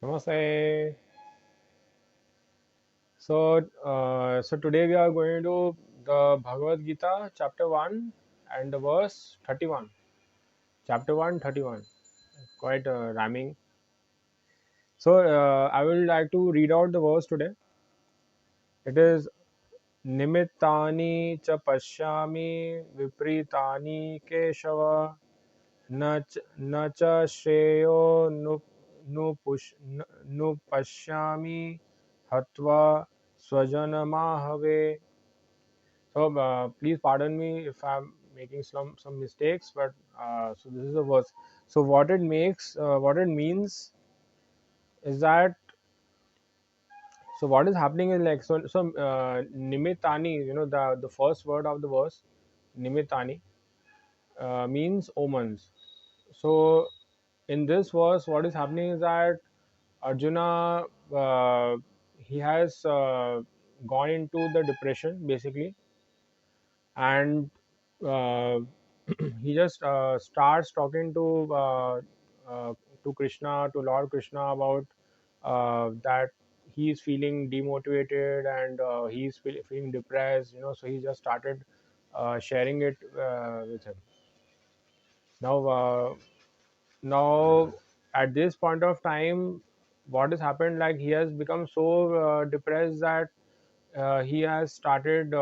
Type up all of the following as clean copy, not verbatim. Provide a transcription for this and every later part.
Namaste. So today we are going to the Bhagwad Geeta, chapter 1 and the verse 31. Chapter 1, 31. Quite rhyming. So I will like to read out the verse today. It is Nimittani cha pashyami vipritani keshava na cha shreyo nu pashyami hatva swajanamahave. So please pardon me if I'm making some mistakes, but so this is the verse. So what it means is that what is happening is like nimitani. The first word of the verse, nimitani, means omens. So in this verse, what is happening is that Arjuna he has gone into the depression basically, and uh, he just starts talking uh, to Krishna, to Lord Krishna, about that he is feeling demotivated and he's feeling depressed. So he just started sharing it with him. Now uh, now at this point of time, what has happened, like he has become so depressed that he has started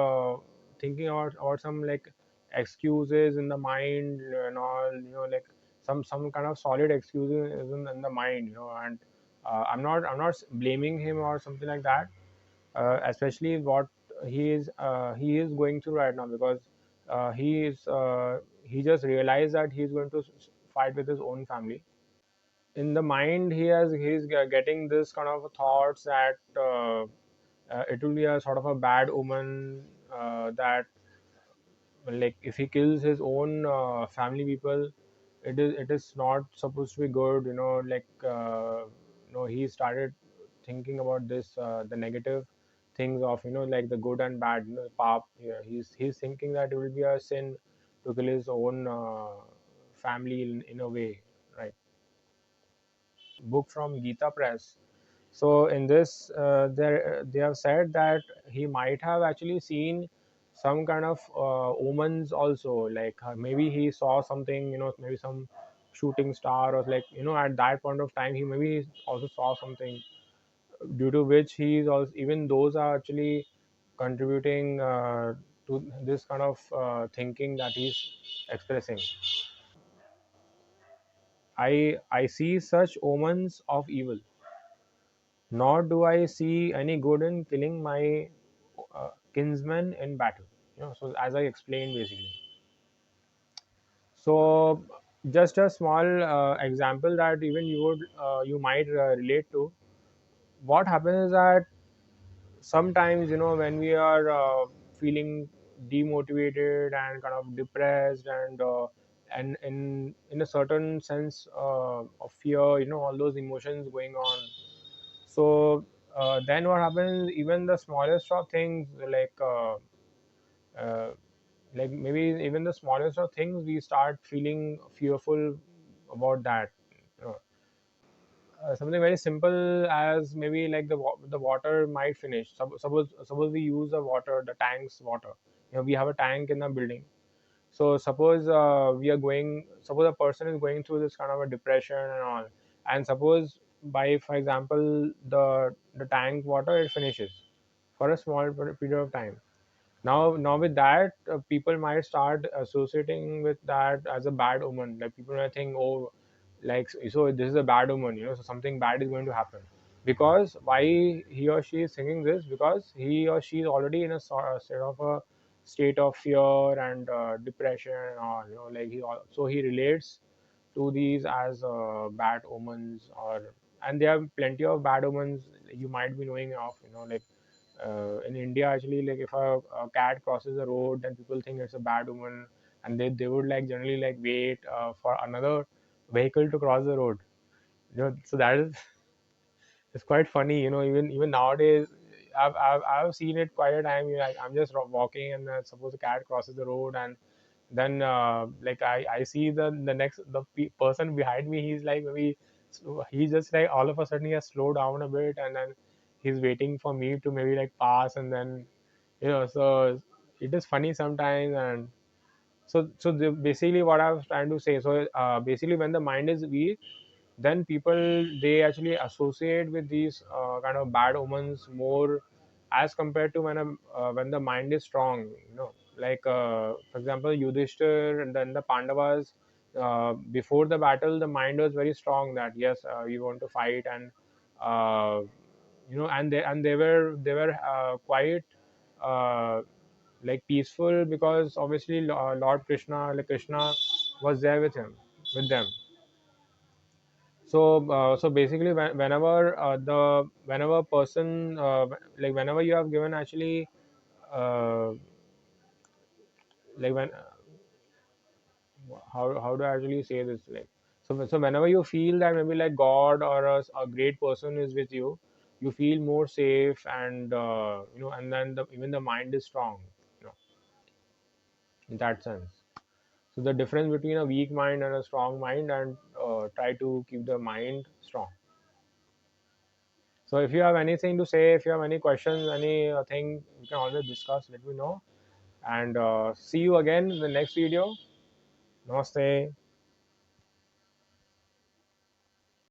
thinking about some like excuses in the mind and all, like some kind of solid excuses in the mind, and I'm not blaming him or something like that, especially what he is going through right now, because he just realized that he's going to fight with his own family. In the mind, he's getting this kind of thoughts that it will be a sort of a bad omen, that like if he kills his own family people, it is not supposed to be good, he started thinking about this, the negative things of, like the good and bad, pap. Yeah, he's thinking that it will be a sin to kill his own family in a way, right? Book from Gita Press. So in this, they have said that he might have actually seen some kind of omens also, like maybe he saw something, maybe some shooting star, or like, at that point of time he maybe also saw something, due to which he is also, even those are actually contributing to this kind of thinking that he's expressing. I see such omens of evil, nor do I see any good in killing my kinsmen in battle. So as I explained basically. So just a small example that even you might relate to. What happens is that sometimes, when we are feeling demotivated and kind of depressed, and in a certain sense of fear, all those emotions going on. So then what happens, even the smallest of things, uh, like maybe even the smallest of things, we start feeling fearful about that. you know. Something very simple as maybe like the water might finish. Suppose we use the tank's water. We have a tank in the building. So suppose a person is going through this kind of a depression and all, and suppose, by for example, the tank water, it finishes for a small period of time. Now with that, people might start associating with that as a bad omen. Like people might think, oh, like, so this is a bad omen, so something bad is going to happen. Because why he or she is thinking this? Because he or she is already in a state of fear and depression and all. Like so he relates to these as bad omens. And there are plenty of bad omens you might be knowing of. Like in India, actually, like if a cat crosses the road, then people think it's a bad omen, and they would like generally like wait for another vehicle to cross the road. So that is it's quite funny. Even nowadays, I've seen it quite a time. Like I'm just walking, and suppose a cat crosses the road, and then like I see the next person behind me. He's like maybe So he just like all of a sudden he has slowed down a bit, and then he's waiting for me to maybe like pass, and then so it is funny sometimes. And basically what I was trying to say, so basically when the mind is weak, then people they actually associate with these kind of bad omens more, as compared to when the mind is strong. Like for example, Yudhishthir and then the Pandavas, before the battle, the mind was very strong that yes, we want to fight. And uh, and they were quite uh, like peaceful, because obviously Lord Krishna, like Krishna, was there with them. So basically, whenever person, like whenever you have given actually, uh, like when how do I actually say this, like, so whenever you feel that maybe like God or a great person is with you, you feel more safe. And and then even the mind is strong, you know in that sense. So the difference between a weak mind and a strong mind, and try to keep the mind strong. So if you have anything to say, if you have any questions, any thing, you can always discuss. Let me know, and see you again in the next video. Namaste.